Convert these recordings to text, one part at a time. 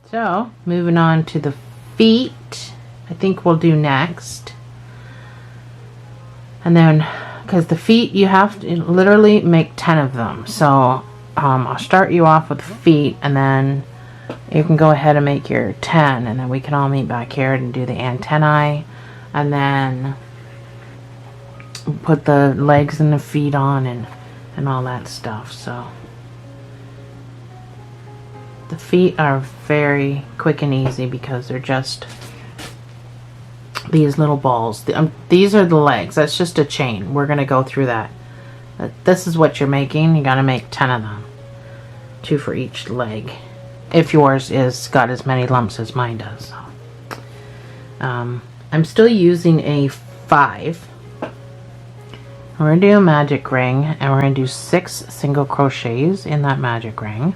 So, moving on to the feet, I think we'll do next. And then, because the feet, you have to literally make 10 of them. So, I'll start you off with feet, and then you can go ahead and make your 10, and then we can all meet back here and do the antennae, and then put the legs and the feet on and all that stuff. So the feet are very quick and easy because they're just these little balls. These are the legs. That's just a chain. We're going to go through that. This is what you're making. You got to make 10 of them. 2 for each leg. If yours is got as many lumps as mine does. I'm still using a 5. We're going to do a magic ring, and we're going to do 6 single crochets in that magic ring.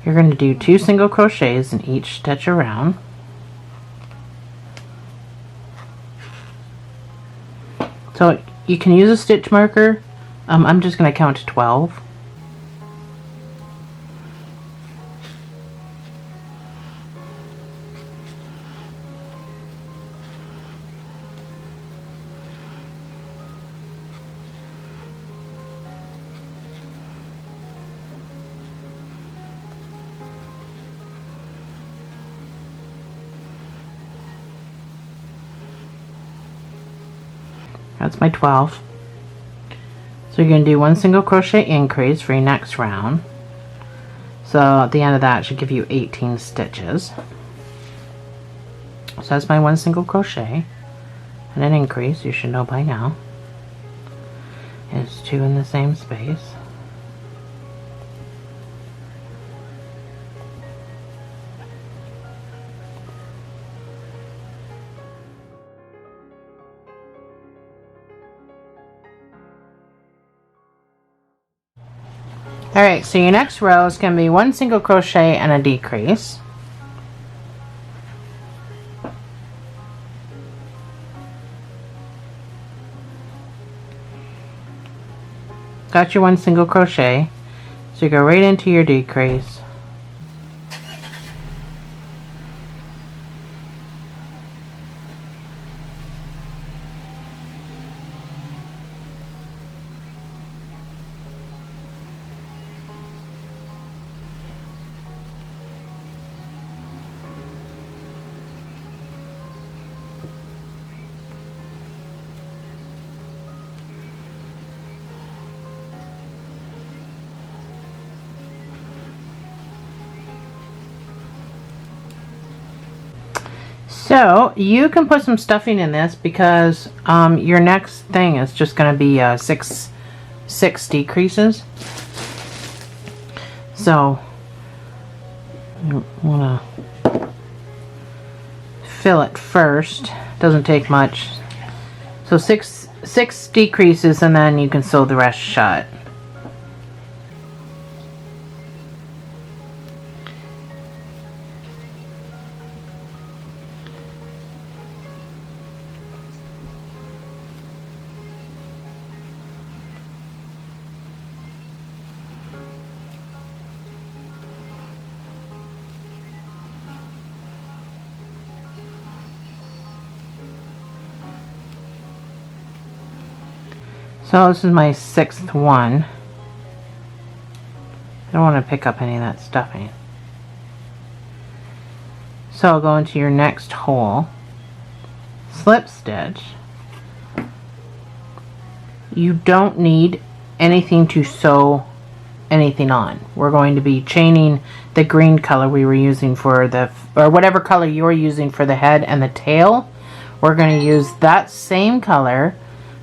You're going to do 2 single crochets in each stitch around. So you can use a stitch marker. I'm just going to count to 12. That's my 12. So you're going to do 1 single crochet increase for your next round. So at the end of that, it should give you 18 stitches. So that's my 1 single crochet. And an increase, you should know by now, is 2 in the same space. Alright, so your next row is going to be 1 single crochet and a decrease. Got your 1 single crochet, so you go right into your decrease. So you can put some stuffing in this because your next thing is just going to be six decreases. So you want to fill it first. Doesn't take much. So six decreases, and then you can sew the rest shut. So this is my 6th one. I don't want to pick up any of that stuffing. So I'll go into your next hole, slip stitch. You don't need anything to sew anything on. We're going to be chaining the green color we were using for the, or whatever color you were using for the head and the tail. We're going to use that same color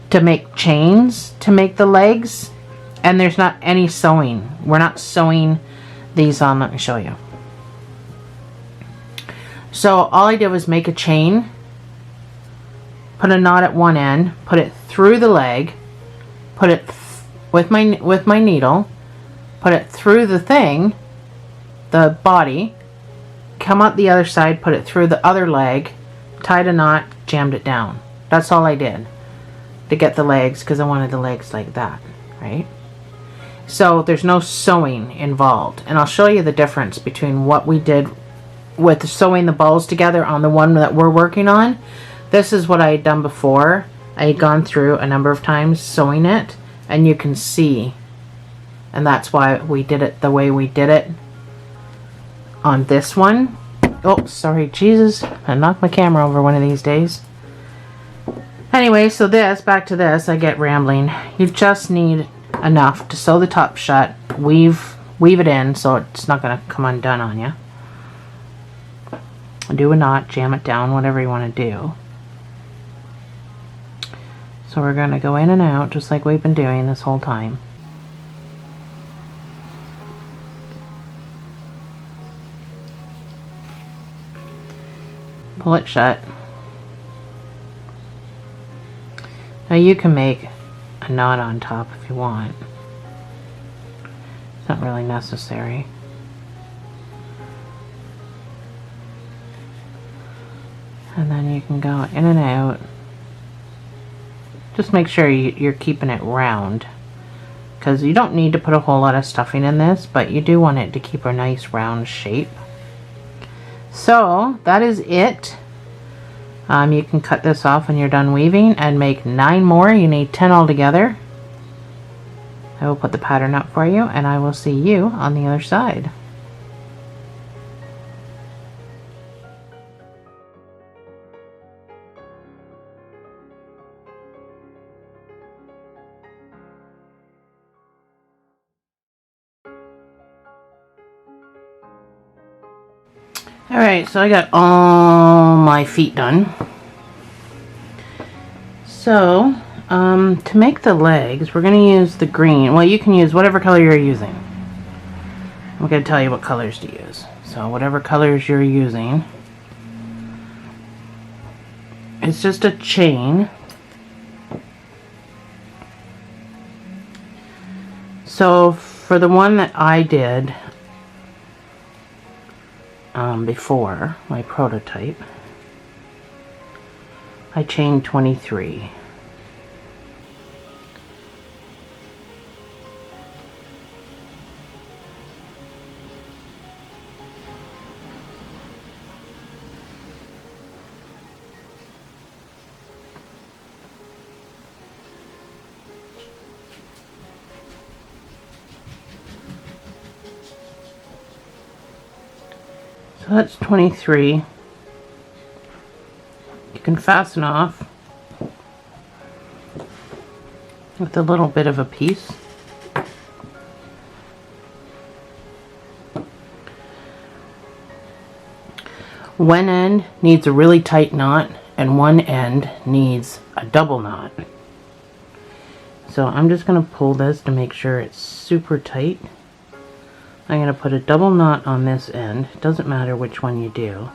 to make chains to make the legs, and there's not any sewing. We're not sewing these on. Let me show you. So all I did was make a chain, put a knot at one end, put it through the leg, put it with my needle, put it through the thing, the body, come out the other side, put it through the other leg, tied a knot, jammed it down. That's all I did to get the legs, because I wanted the legs like that, right? So there's no sewing involved, and I'll show you the difference between what we did with sewing the balls together on the one that we're working on. This is what I had done before. I had gone through a number of times sewing it, and you can see, and that's why we did it the way we did it on this one. Oh, sorry, Jesus, I knocked my camera over one of these days. Anyway, so back to this, I get rambling. You just need enough to sew the top shut, weave it in so it's not going to come undone on you. Do a knot, jam it down, whatever you want to do. So we're going to go in and out just like we've been doing this whole time. Pull it shut. Now you can make a knot on top if you want. It's not really necessary. And then you can go in and out. Just make sure you're keeping it round, because you don't need to put a whole lot of stuffing in this, but you do want it to keep a nice round shape. So that is it. You can cut this off when you're done weaving and make 9 more. You need 10 altogether. I will put the pattern up for you, and I will see you on the other side. Alright, so I got all my feet done. So, to make the legs, we're going to use the green. Well, you can use whatever color you're using. I'm going to tell you what colors to use. So, whatever colors you're using. It's just a chain. So, for the one that I did before, my prototype, I chained 23. So that's 23. You can fasten off with a little bit of a piece. One end needs a really tight knot and one end needs a double knot. So I'm just going to pull this to make sure it's super tight. I'm going to put a double knot on this end. It doesn't matter which one you do,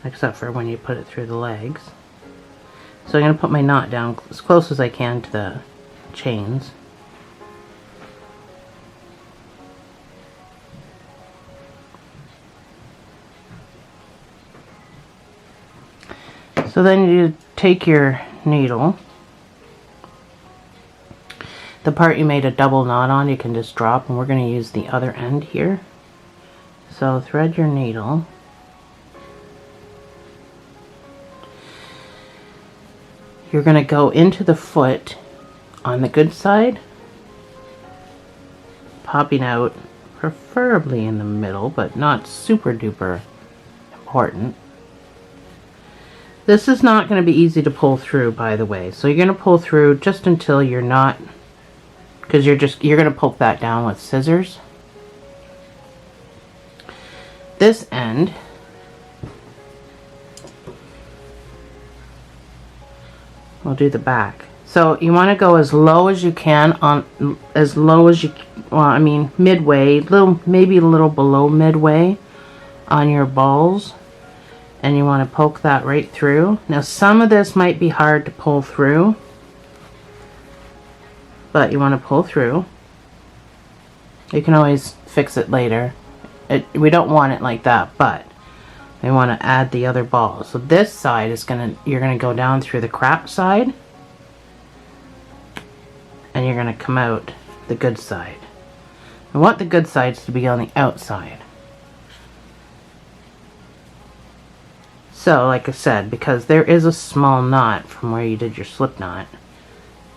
except for when you put it through the legs. So I'm going to put my knot down as close as I can to the chains. So then you take your needle, the part you made a double knot on, you can just drop, and we're going to use the other end here. So thread your needle. You're going to go into the foot on the good side, popping out preferably in the middle, but not super duper important. This is not going to be easy to pull through, by the way. So you're going to pull through just until you're not, because you're going to poke that down with scissors. This end, we'll do the back. So you want to go as low as you can, on as low as you, well, I mean midway, maybe a little below midway on your balls, and you want to poke that right through. Now some of this might be hard to pull through, but you want to pull through. You can always fix it later. We don't want it like that, but we want to add the other ball. So this side is you're gonna go down through the crap side, and you're gonna come out the good side. I want the good sides to be on the outside. So, like I said, because there is a small knot from where you did your slip knot,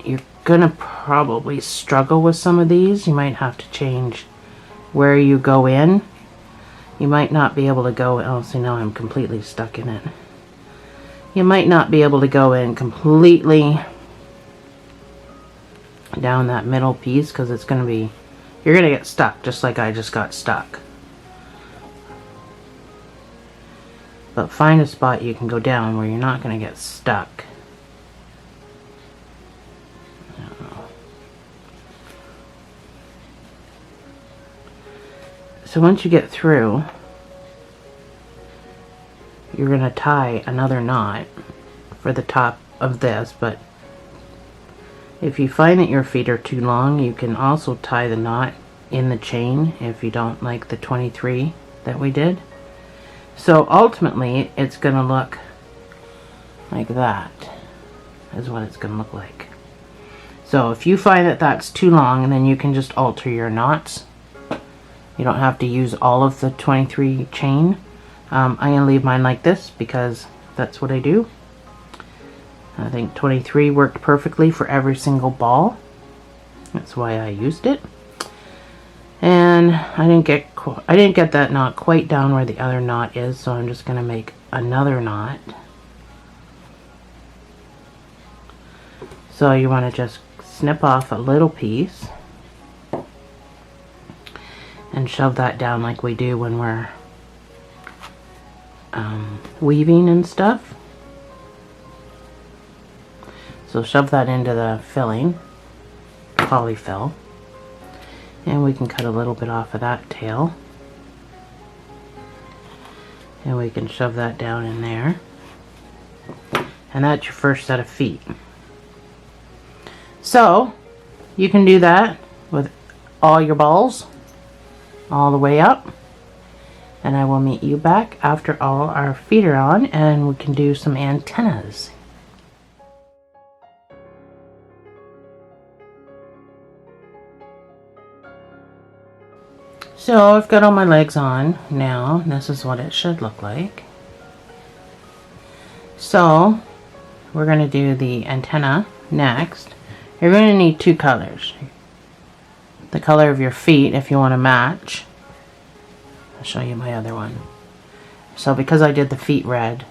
you're gonna probably struggle with some of these. You might have to change where you go in. You might not be able to go, oh, see now I'm completely stuck in it. You might not be able to go in completely down that middle piece because it's gonna be, you're gonna get stuck just like I just got stuck. But find a spot you can go down where you're not gonna get stuck. So once you get through, you're going to tie another knot for the top of this, but if you find that your feet are too long, you can also tie the knot in the chain if you don't like the 23 that we did. So ultimately, it's going to look like that, is what it's going to look like. So if you find that that's too long, then you can just alter your knots. You don't have to use all of the 23 chain. I'm going to leave mine like this because that's what I do. I think 23 worked perfectly for every single ball. That's why I used it. And I didn't get that knot quite down where the other knot is, so I'm just going to make another knot. So you want to just snip off a little piece and shove that down like we do when we're weaving and stuff. So shove that into the filling, polyfill, and we can cut a little bit off of that tail, and we can shove that down in there, and that's your first set of feet. So you can do that with all your balls all the way up, and I will meet you back after all our feet are on and we can do some antennas. So I've got all my legs on now. This is what it should look like. So we're going to do the antenna next. You're going to need two colors. The color of your feet if you want to match. I'll show you my other one. So because I did the feet red,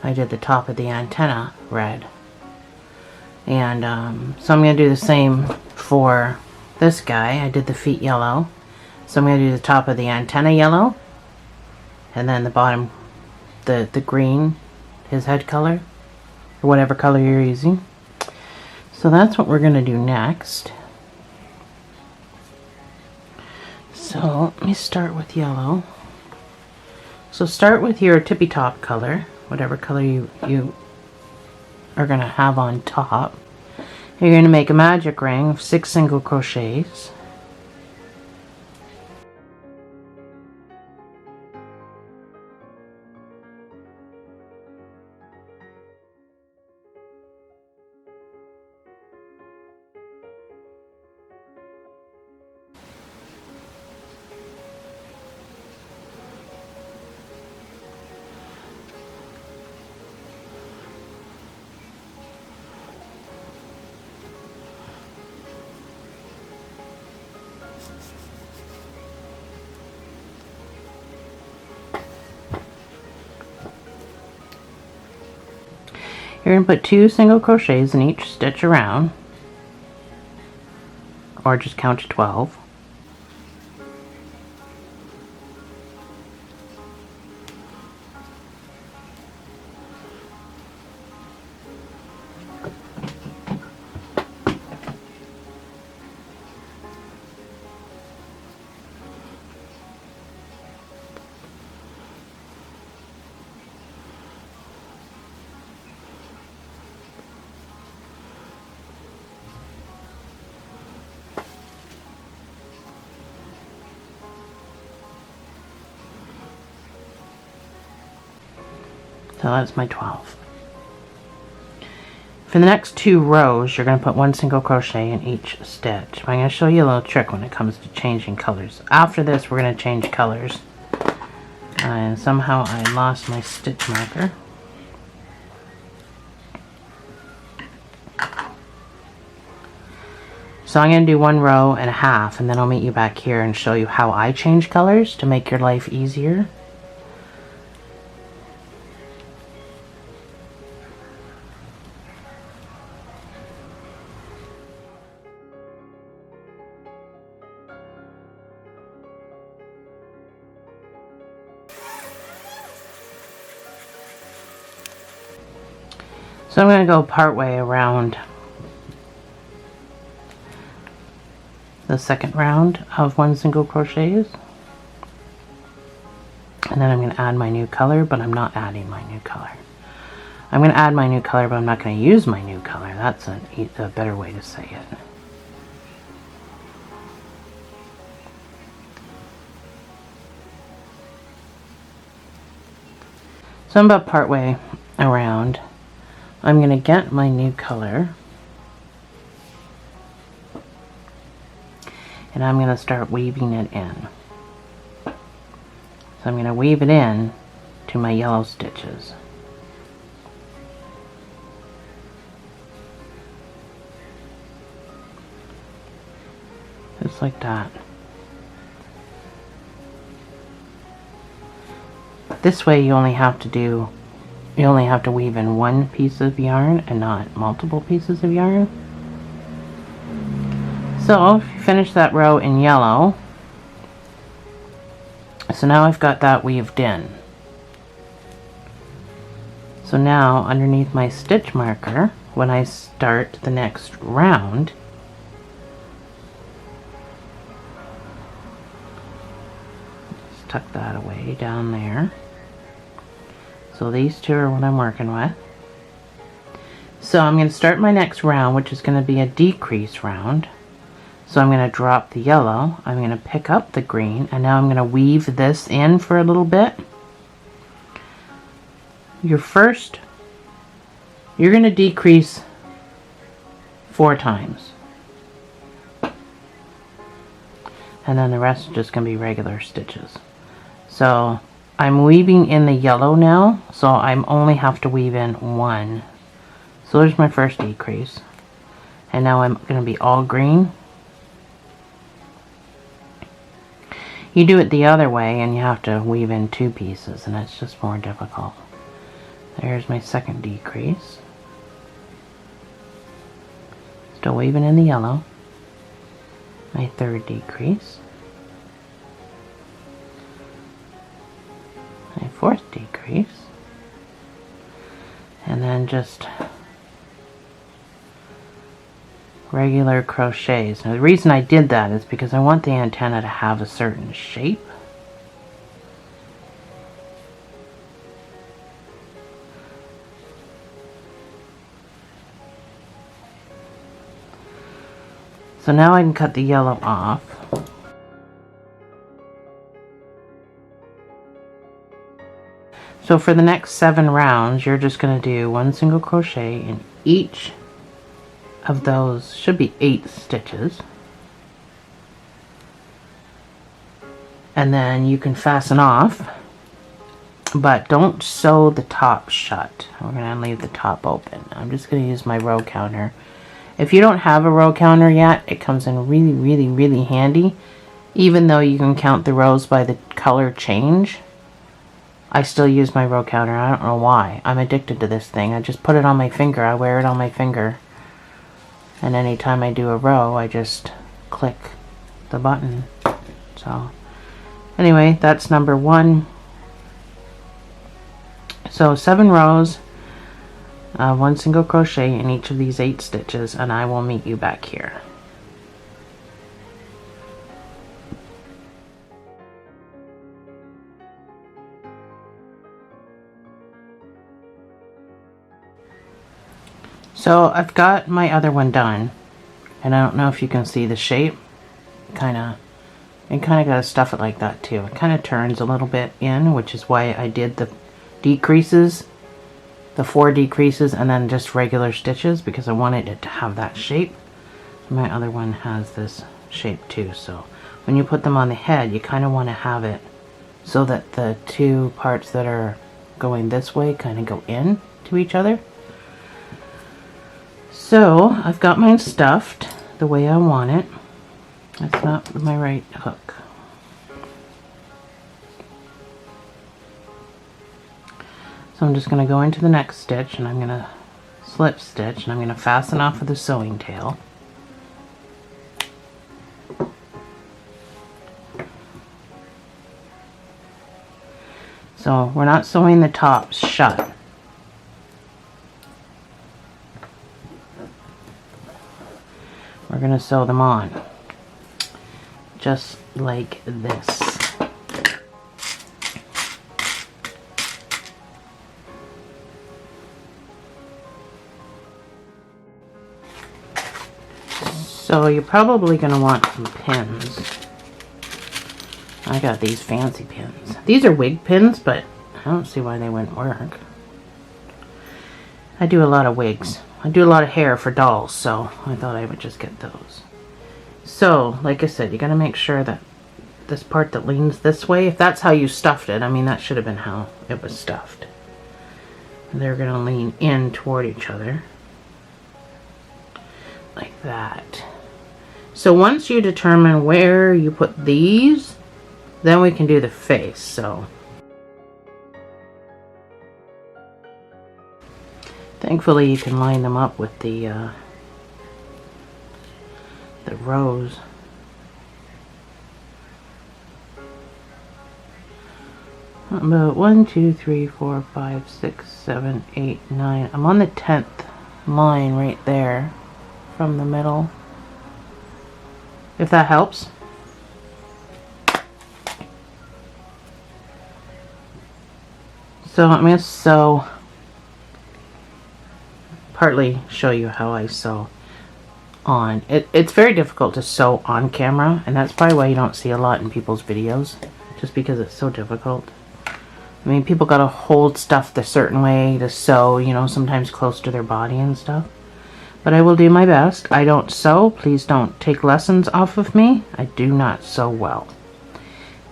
I did the top of the antenna red. And so I'm going to do the same for this guy. I did the feet yellow. So I'm going to do the top of the antenna yellow. And then the bottom, the green, his head color. Or whatever color you're using. So that's what we're going to do next. So let me start with yellow. So start with your tippy top color, whatever color you are going to have on top. You're going to make a magic ring of 6 single crochets. You're going to put 2 single crochets in each stitch around, or just count to 12. So that's my 12. For the next 2 rows, you're going to put 1 single crochet in each stitch. I'm going to show you a little trick when it comes to changing colors. After this, we're going to change colors. And somehow I lost my stitch marker. So I'm going to do 1 row and a half, and then I'll meet you back here and show you how I change colors to make your life easier. So I'm going to go part way around the second round of 1 single crochets, and then I'm going to add my new color, but I'm not adding my new color. I'm going to add my new color, but I'm not going to use my new color. That's a better way to say it. So I'm about part way around. I'm going to get my new color, and I'm going to start weaving it in. So I'm going to weave it in to my yellow stitches. Just like that. This way you only have to weave in 1 piece of yarn and not multiple pieces of yarn. So if you finish that row in yellow, so now I've got that weaved in. So now underneath my stitch marker, when I start the next round, just tuck that away down there. So these 2 are what I'm working with. So I'm going to start my next round, which is going to be a decrease round. So I'm going to drop the yellow, I'm going to pick up the green, and now I'm going to weave this in for a little bit. You're going to decrease 4 times. And then the rest are just going to be regular stitches. So I'm weaving in the yellow now, so I only have to weave in 1. So there's my first decrease. And now I'm going to be all green. You do it the other way and you have to weave in 2 pieces, and it's just more difficult. There's my second decrease. Still weaving in the yellow. My third decrease. My fourth decrease, and then just regular crochets. Now the reason I did that is because I want the antenna to have a certain shape. So now I can cut the yellow off. So for the next 7 rounds, you're just going to do 1 single crochet in each of those, should be 8 stitches. And then you can fasten off, but don't sew the top shut. We're going to leave the top open. I'm just going to use my row counter. If you don't have a row counter yet, it comes in really handy. Even though you can count the rows by the color change, I still use my row counter. I don't know why. I'm addicted to this thing. I just put it on my finger. I wear it on my finger. And anytime I do a row, I just click the button. So, anyway, that's number 1. So 7 rows, 1 single crochet in each of these 8 stitches, and I will meet you back here. So I've got my other one done, and I don't know if you can see the shape. You kind of gotta stuff it like that too. It kind of turns a little bit in, which is why I did the decreases the 4 decreases and then just regular stitches because I wanted it to have that shape. My other one has this shape too, so when you put them on the head, you kind of want to have it so that the two parts that are going this way kind of go in to each other. So I've got mine stuffed the way I want it. That's not my right hook. So I'm just going to go into the next stitch and I'm going to slip stitch and I'm going to fasten off with the sewing tail. So we're not sewing the tops shut. We're going to sew them on, just like this. So you're probably going to want some pins. I got these fancy pins. These are wig pins, but I don't see why they wouldn't work. I do a lot of wigs. I do a lot of hair for dolls, so I thought I would just get those. So, like I said, you got to make sure that this part that leans this way, if that's how you stuffed it, I mean, that should have been how it was stuffed. They're going to lean in toward each other. Like that. So once you determine where you put these, then we can do the face. So thankfully you can line them up with the rows. About 1, 2, 3, 4, 5, 6, 7, 8, 9. I'm on the 10th line right there from the middle. If that helps. So I'm going to sew, partly show you how I sew on. It's very difficult to sew on camera, and that's probably why you don't see a lot in people's videos, just because it's so difficult. I mean, people gotta hold stuff the certain way to sew, you know, sometimes close to their body and stuff. But I will do my best. I don't sew. Please don't take lessons off of me. I do not sew well.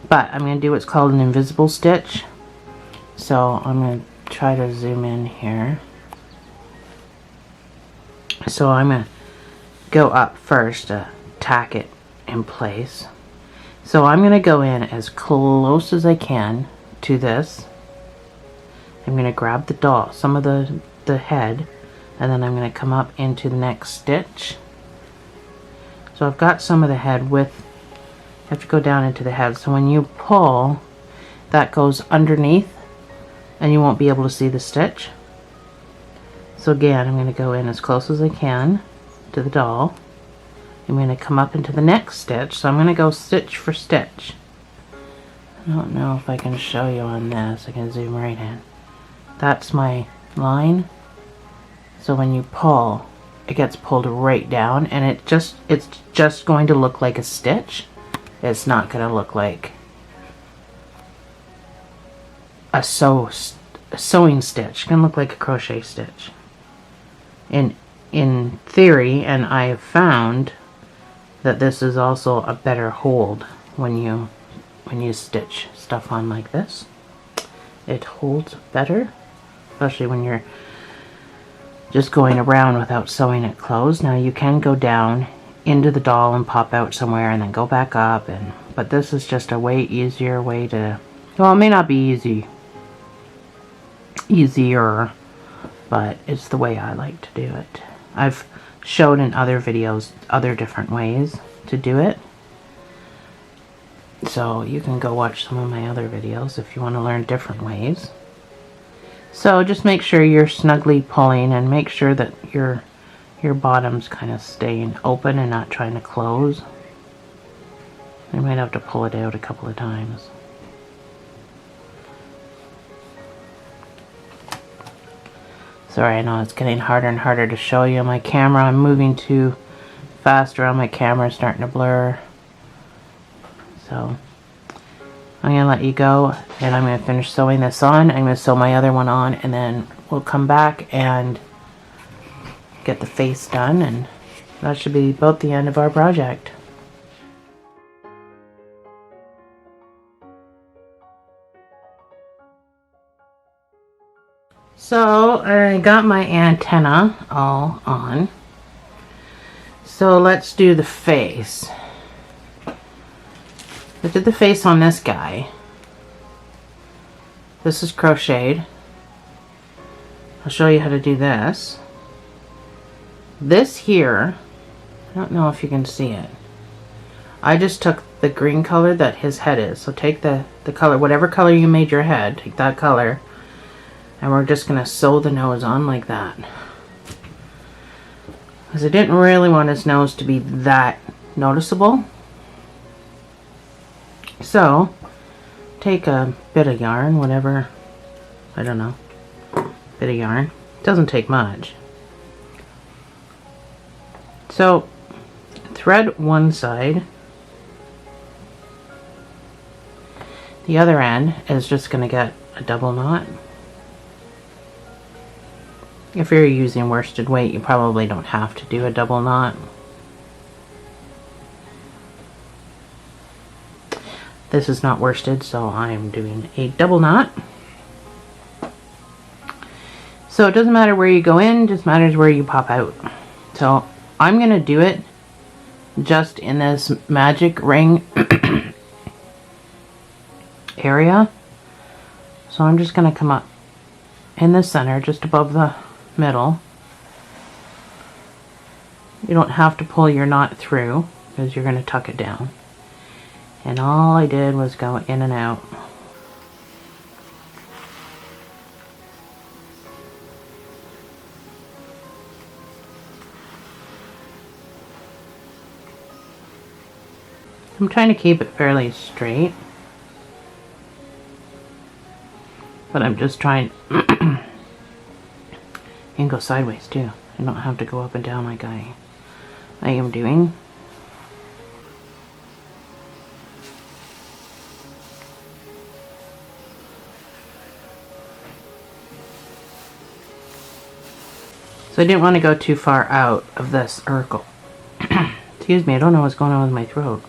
But I'm going to do what's called an invisible stitch. So I'm going to try to zoom in here. So I'm going to go up first to tack it in place. So I'm going to go in as close as I can to this. I'm going to grab the doll, some of the head, and then I'm going to come up into the next stitch. So I've got some of the head with, you have to go down into the head, so when you pull, that goes underneath and you won't be able to see the stitch. So again, I'm going to go in as close as I can to the doll. I'm going to come up into the next stitch, so I'm going to go stitch for stitch. I don't know if I can show you on this. I can zoom right in. That's my line. So when you pull, it gets pulled right down, and it's just going to look like a stitch. It's not going to look like a sewing stitch. It's going to look like a crochet stitch. In theory, and I have found that this is also a better hold when you stitch stuff on like this. It holds better, especially when you're just going around without sewing it closed. Now you can go down into the doll and pop out somewhere and then go back up, but this is just a way easier way to, well, it may not be easier, but it's the way I like to do it. I've showed in other videos other different ways to do it, so you can go watch some of my other videos if you want to learn different ways. So just make sure you're snugly pulling, and make sure that your bottom's kind of staying open and not trying to close. You might have to pull it out a couple of times. Sorry, I know it's getting harder and harder to show you on my camera. I'm moving too fast around my camera, starting to blur. So I'm going to let you go, and I'm going to finish sewing this on. I'm going to sew my other one on and then we'll come back and get the face done, and that should be about the end of our project. So I got my antenna all on. So let's do the face. I did the face on this guy. This is crocheted. I'll show you how to do this. This here, I don't know if you can see it. I just took the green color that his head is. So take the color, whatever color you made your head, take that color, and we're just going to sew the nose on like that. Because I didn't really want his nose to be that noticeable. So, take a bit of yarn, whatever, I don't know, bit of yarn. It doesn't take much. So, thread one side. The other end is just going to get a double knot. If you're using worsted weight, you probably don't have to do a double knot. This is not worsted, so I'm doing a double knot. So it doesn't matter where you go in, it just matters where you pop out. So I'm going to do it just in this magic ring area. So I'm just going to come up in the center, just above the middle. You don't have to pull your knot through because you're going to tuck it down. And all I did was go in and out. I'm trying to keep it fairly straight, but I'm just trying you can go sideways too. You don't have to go up and down like I am doing. So I didn't want to go too far out of this circle. Excuse me, I don't know what's going on with my throat.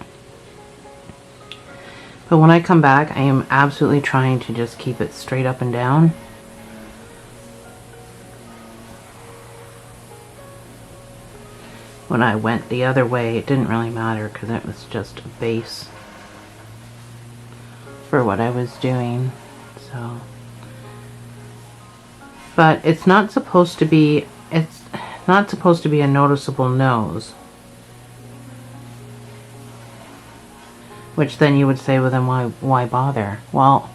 But when I come back, I am absolutely trying to just keep it straight up and down. When I went the other way, it didn't really matter because it was just a base for what I was doing. So, but it's not supposed to be a noticeable nose. Which then you would say, well then why bother? Well,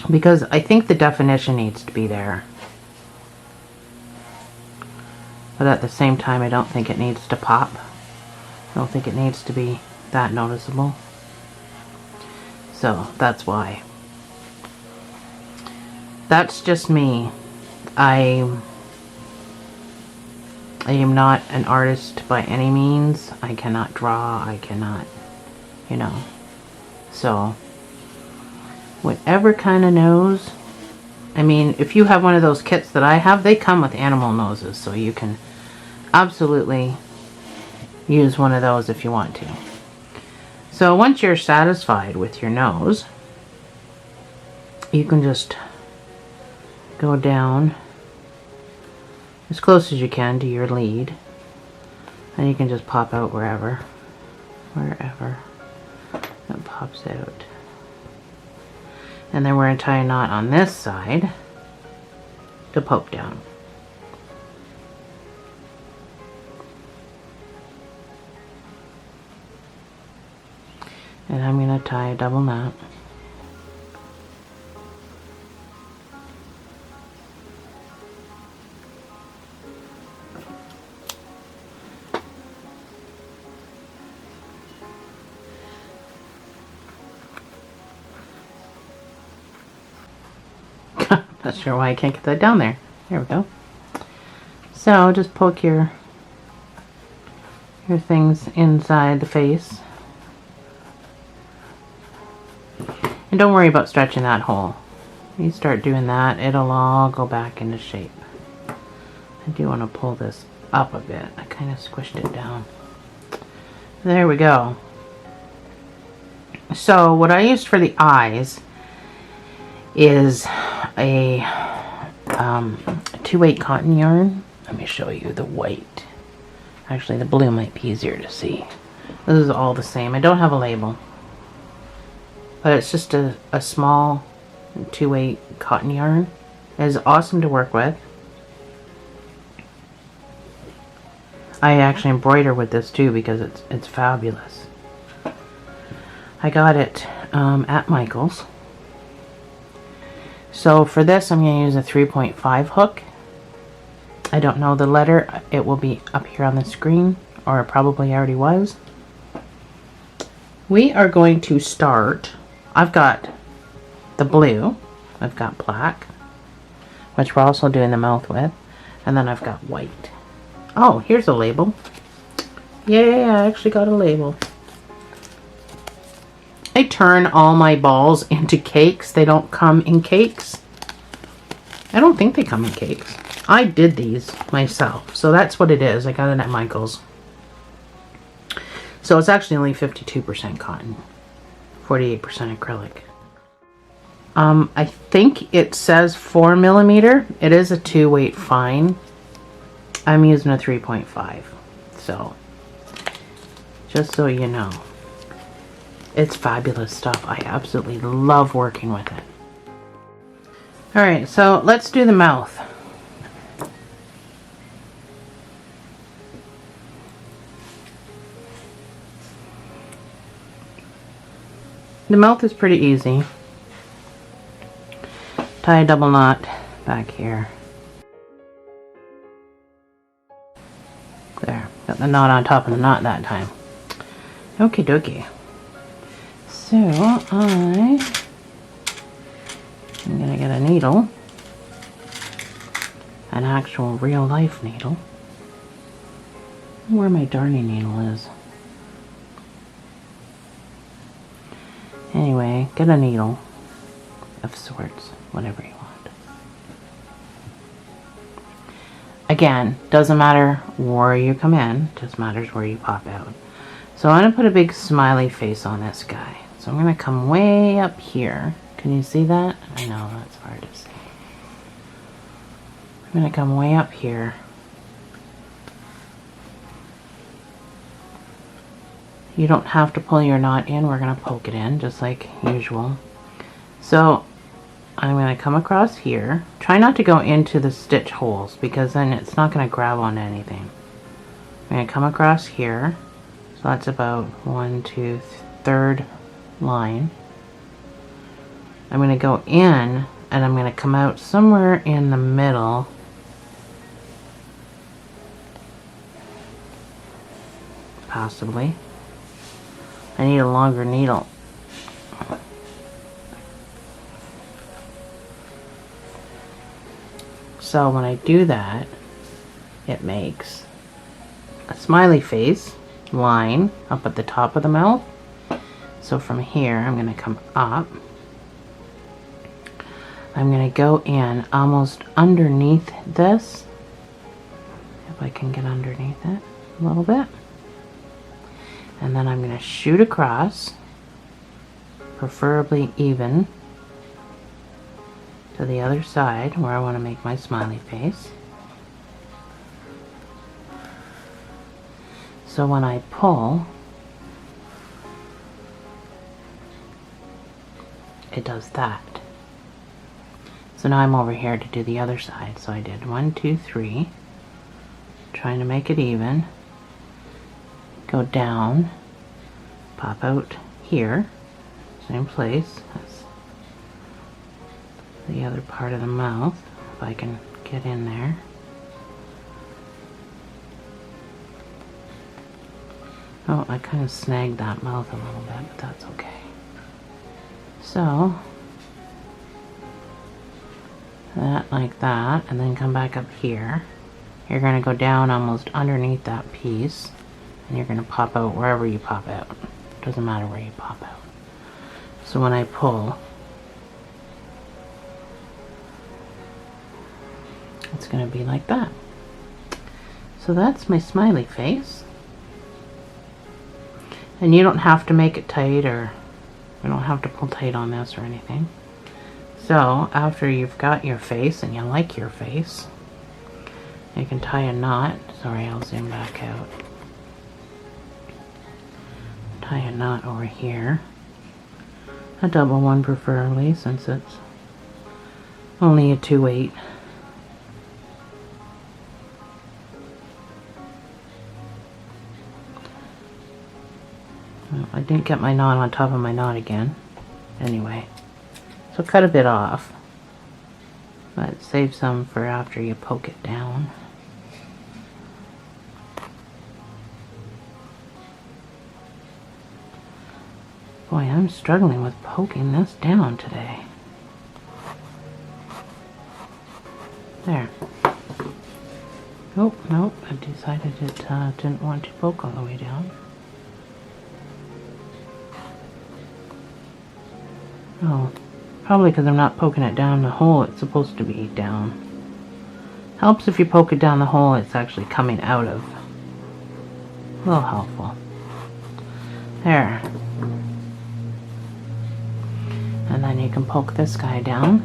because I think the definition needs to be there. But at the same time, I don't think it needs to pop. I don't think it needs to be that noticeable. So that's why. That's just me. I am not an artist by any means. I cannot draw. I cannot, you know. So, whatever kind of nose. I mean, if you have one of those kits that I have, they come with animal noses. So you can absolutely use one of those if you want to. So once you're satisfied with your nose, you can just go down as close as you can to your lead, and you can just pop out wherever it pops out. And then we're going to tie a knot on this side to poke down. And I'm going to tie a double knot. Not sure why I can't get that down there. There we go. So just poke your things inside the face. And don't worry about stretching that hole. You start doing that, it'll all go back into shape. I do want to pull this up a bit. I kind of squished it down. There we go. So what I used for the eyes is a 2/8 cotton yarn. Let me show you the white. Actually, the blue might be easier to see. This is all the same. I don't have a label, but it's just a small 2/8 cotton yarn. It is awesome to work with. I actually embroider with this too because it's fabulous. I got it at Michael's. So for this, I'm going to use a 3.5 hook. I don't know the letter. It will be up here on the screen, or it probably already was. We are going to start. I've got the blue. I've got black, which we're also doing the mouth with. And then I've got white. Oh, here's a label. Yay, I actually got a label. I turn all my balls into cakes. They don't come in cakes. I don't think they come in cakes. I did these myself, so that's what it is. I got it at Michael's. So it's actually only 52% cotton, 48% acrylic. I think it says 4mm. It is a 2/8 fine. I'm using a 3.5, so just so you know. It's fabulous stuff. I absolutely love working with it. Alright, so let's do the mouth. The mouth is pretty easy. Tie a double knot back here. There, got the knot on top of the knot that time. Okie dokie. So I'm gonna get a needle, an actual real life needle. Where my darning needle is. Anyway, get a needle of sorts, whatever you want. Again, doesn't matter where you come in, just matters where you pop out. So I'm gonna put a big smiley face on this guy. So I'm going to come way up here. Can you see that? I know that's hard to see. I'm going to come way up here. You don't have to pull your knot in. We're going to poke it in just like usual. So I'm going to come across here. Try not to go into the stitch holes because then it's not going to grab onto anything. I'm going to come across here. So that's about 1, 2, 3rd line. I'm going to go in and I'm going to come out somewhere in the middle. Possibly. I need a longer needle. So when I do that, it makes a smiley face line up at the top of the mouth. So from here, I'm going to come up. I'm going to go in almost underneath this. If I can get underneath it a little bit. And then I'm going to shoot across, preferably even, to the other side where I want to make my smiley face. So when I pull, it does that. So now I'm over here to do the other side. So I did 1, 2, 3, trying to make it even. Go down, pop out here, same place as the other part of the mouth, if I can get in there. Oh, I kind of snagged that mouth a little bit, but that's okay. So, that like that, and then come back up here. You're going to go down almost underneath that piece, and you're going to pop out wherever you pop out. Doesn't matter where you pop out. So when I pull, it's going to be like that. So that's my smiley face. And you don't have to make it tight, or you don't have to pull tight on this or anything. So after you've got your face and you like your face, you can tie a knot. Sorry, I'll zoom back out. Tie a knot over here. A double one preferably, since it's only a 2/8. Well, I didn't get my knot on top of my knot again. Anyway, so cut a bit off, but save some for after you poke it down. Boy, I'm struggling with poking this down today. There. Oh, nope, I decided it didn't want to poke all the way down. Oh, probably because I'm not poking it down the hole it's supposed to be down. Helps if you poke it down the hole it's actually coming out of. A little helpful. There. And then you can poke this guy down.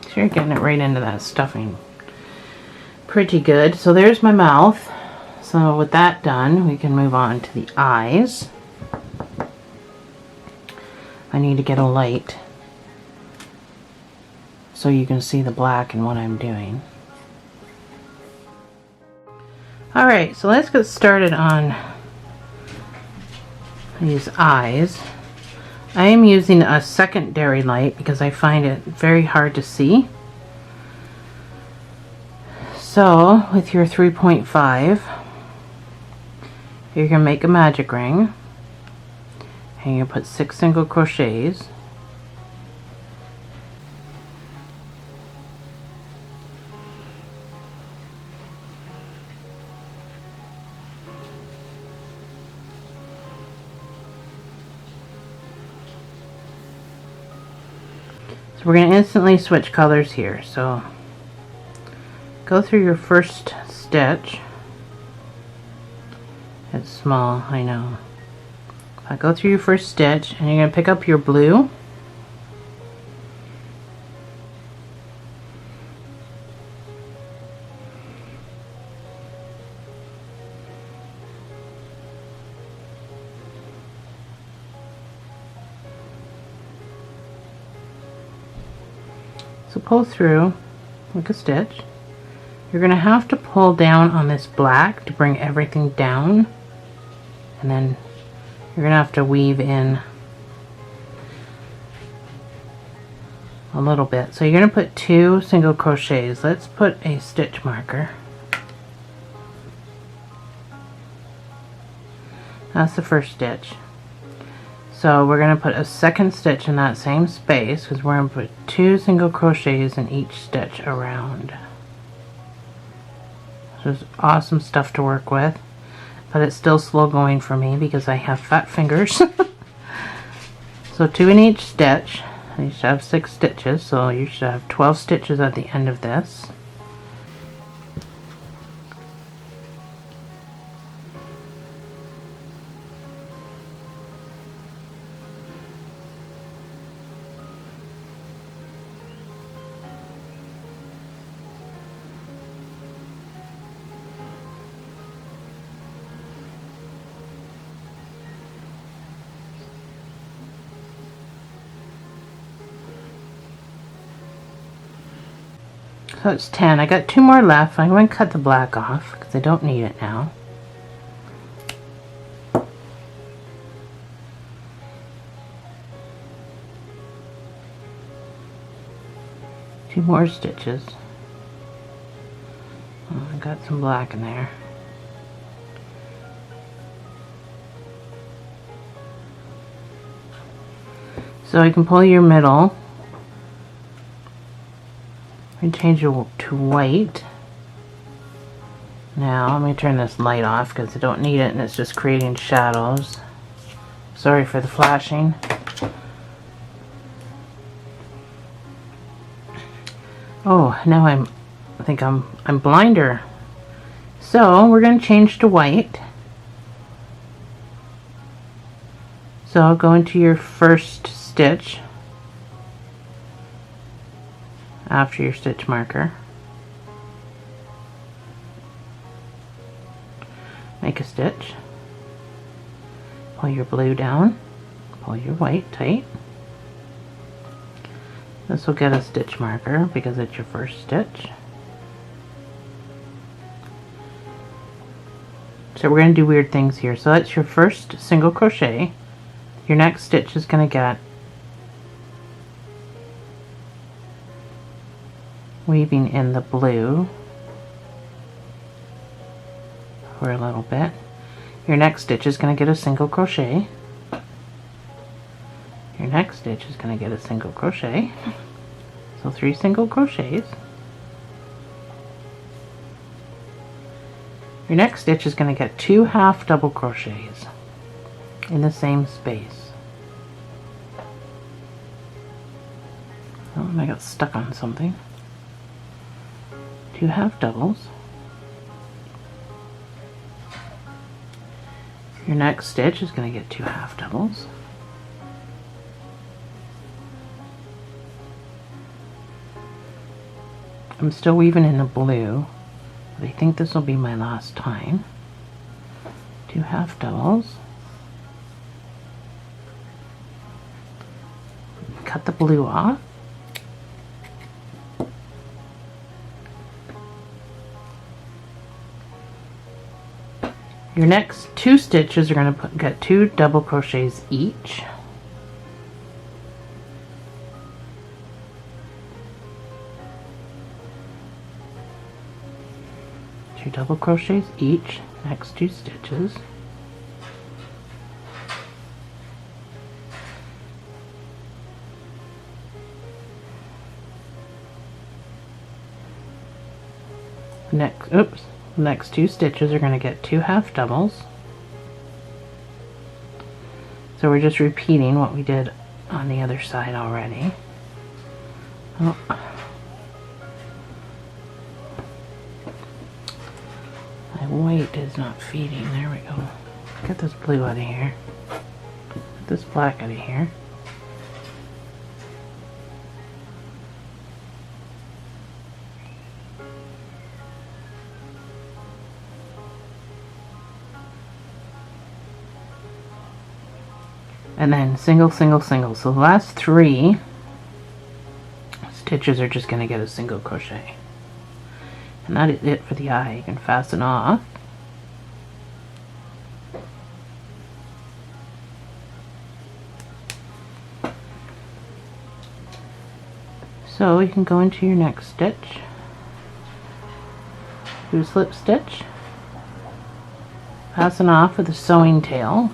So you're getting it right into that stuffing pretty good. So there's my mouth. So with that done, we can move on to the eyes. I need to get a light so you can see the black in what I'm doing. Alright, so let's get started on these eyes. I am using a secondary light because I find it very hard to see. So, with your 3.5, you're going to make a magic ring. And you're going to put 6 single crochets. So we're going to instantly switch colors here. So go through your first stitch. It's small, I know. Go through your first stitch and you're going to pick up your blue. So pull through like a stitch. You're going to have to pull down on this black to bring everything down, and then you're going to have to weave in a little bit. So you're going to put 2 single crochets. Let's put a stitch marker. That's the first stitch. So we're going to put a second stitch in that same space because we're going to put 2 single crochets in each stitch around. So it's awesome stuff to work with, but it's still slow going for me because I have fat fingers. So 2 in each stitch. You should have 6 stitches, so you should have 12 stitches at the end of this. So it's 10. I got 2 more left. I'm going to cut the black off because I don't need it now. Two more stitches. Oh, I got some black in there. So you can pull your middle and change it to white. Now let me turn this light off because I don't need it and it's just creating shadows. Sorry for the flashing. Oh, now I think I'm blinder. So we're going to change to white. So I'll go into your first stitch after your stitch marker. Make a stitch. Pull your blue down. Pull your white tight. This will get a stitch marker because it's your first stitch. So we're going to do weird things here. So that's your first single crochet. Your next stitch is going to get weaving in the blue for a little bit. Your next stitch is going to get a single crochet. Your next stitch is going to get a single crochet. So 3 single crochets. Your next stitch is going to get 2 half double crochets in the same space. Oh, I got stuck on something. 2 half doubles. Your next stitch is going to get 2 half doubles. I'm still weaving in the blue, but I think this will be my last time. 2 half doubles. Cut the blue off. Your next 2 stitches are going to get 2 double crochets each. Double crochets each, next 2 stitches. Next 2 stitches are going to get 2 half doubles. So we're just repeating what we did on the other side already. Oh. White is not feeding. There we go. Get this blue out of here. Get this black out of here. And then single, single, single. So the last 3 stitches are just going to get a single crochet. And that is it for the eye. You can fasten off. So you can go into your next stitch, do a slip stitch, fasten off with a sewing tail.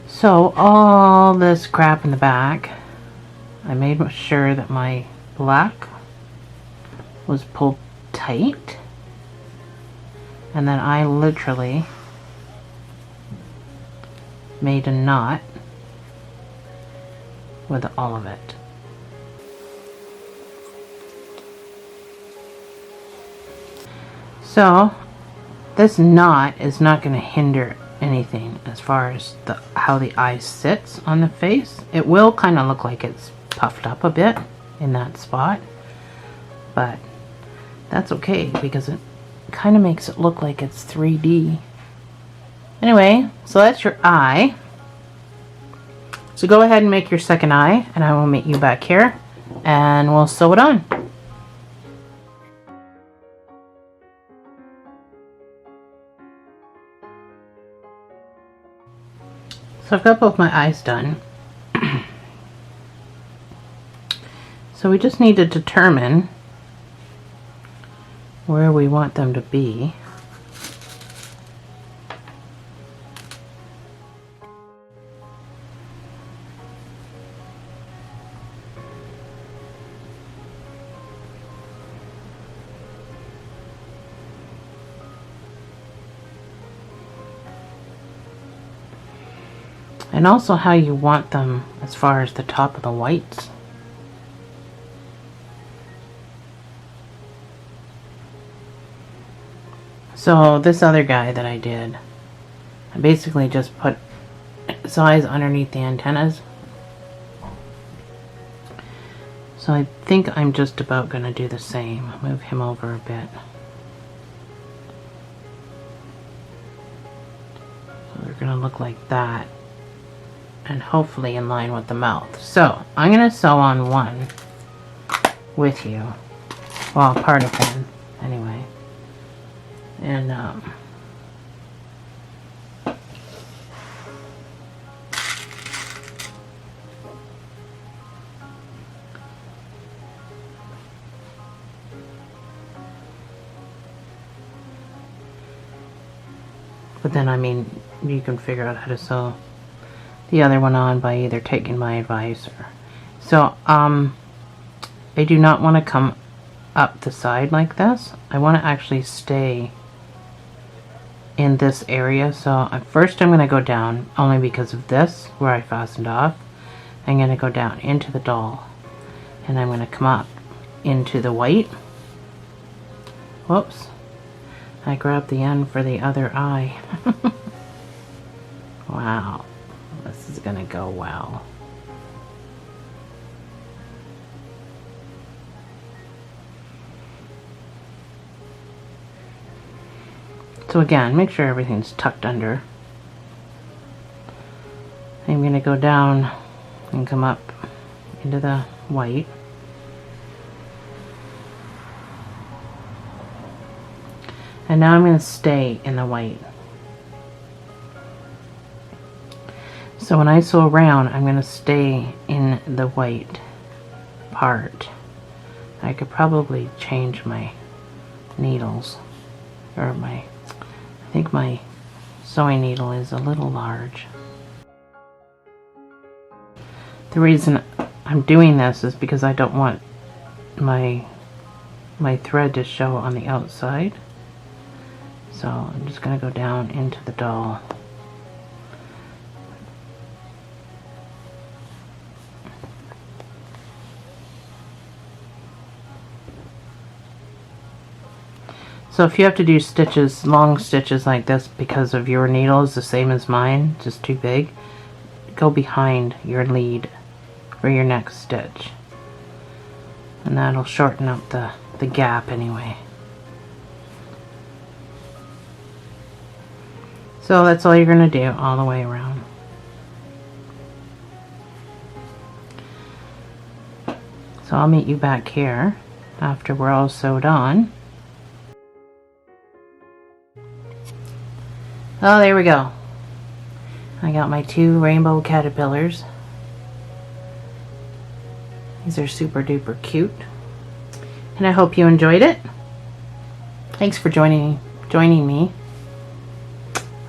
So all this crap in the back, I made sure that my black was pulled tight, and then I literally made a knot with all of it. So this knot is not going to hinder anything as far as how the eye sits on the face. It will kind of look like it's puffed up a bit in that spot, but that's okay because it kind of makes it look like it's 3D. Anyway, so that's your eye. So go ahead and make your second eye, and I will meet you back here and we'll sew it on. So I've got both my eyes done. So we just need to determine where we want them to be. And also how you want them as far as the top of the whites. So this other guy that I did, I basically just put his eyes underneath the antennas. So I think I'm just about going to do the same. Move him over a bit. So they're going to look like that. And hopefully in line with the mouth. So I'm going to sew on one with you. Well, part of one anyway. And but then, I mean, you can figure out how to sew the other one on by either taking my advice or... So, I do not want to come up the side like this. I want to actually stay in this area. So first I'm going to go down, only because of this, where I fastened off. I'm going to go down into the doll. And I'm going to come up into the white. Whoops. I grabbed the end for the other eye. Wow. This is going to go well. So again, make sure everything's tucked under. I'm going to go down and come up into the white. And now I'm going to stay in the white. So when I sew around, I'm going to stay in the white part. I could probably change my needles, or I think my sewing needle is a little large. The reason I'm doing this is because I don't want my thread to show on the outside. So I'm just going to go down into the doll. So if you have to do stitches, long stitches like this because of your needle is the same as mine, just too big, go behind your lead for your next stitch. And that'll shorten up the gap anyway. So that's all you're going to do all the way around. So I'll meet you back here after we're all sewed on. Oh, there we go. I got my 2 rainbow caterpillars. These are super duper cute. And I hope you enjoyed it. Thanks for joining me.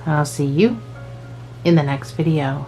I'll see you in the next video.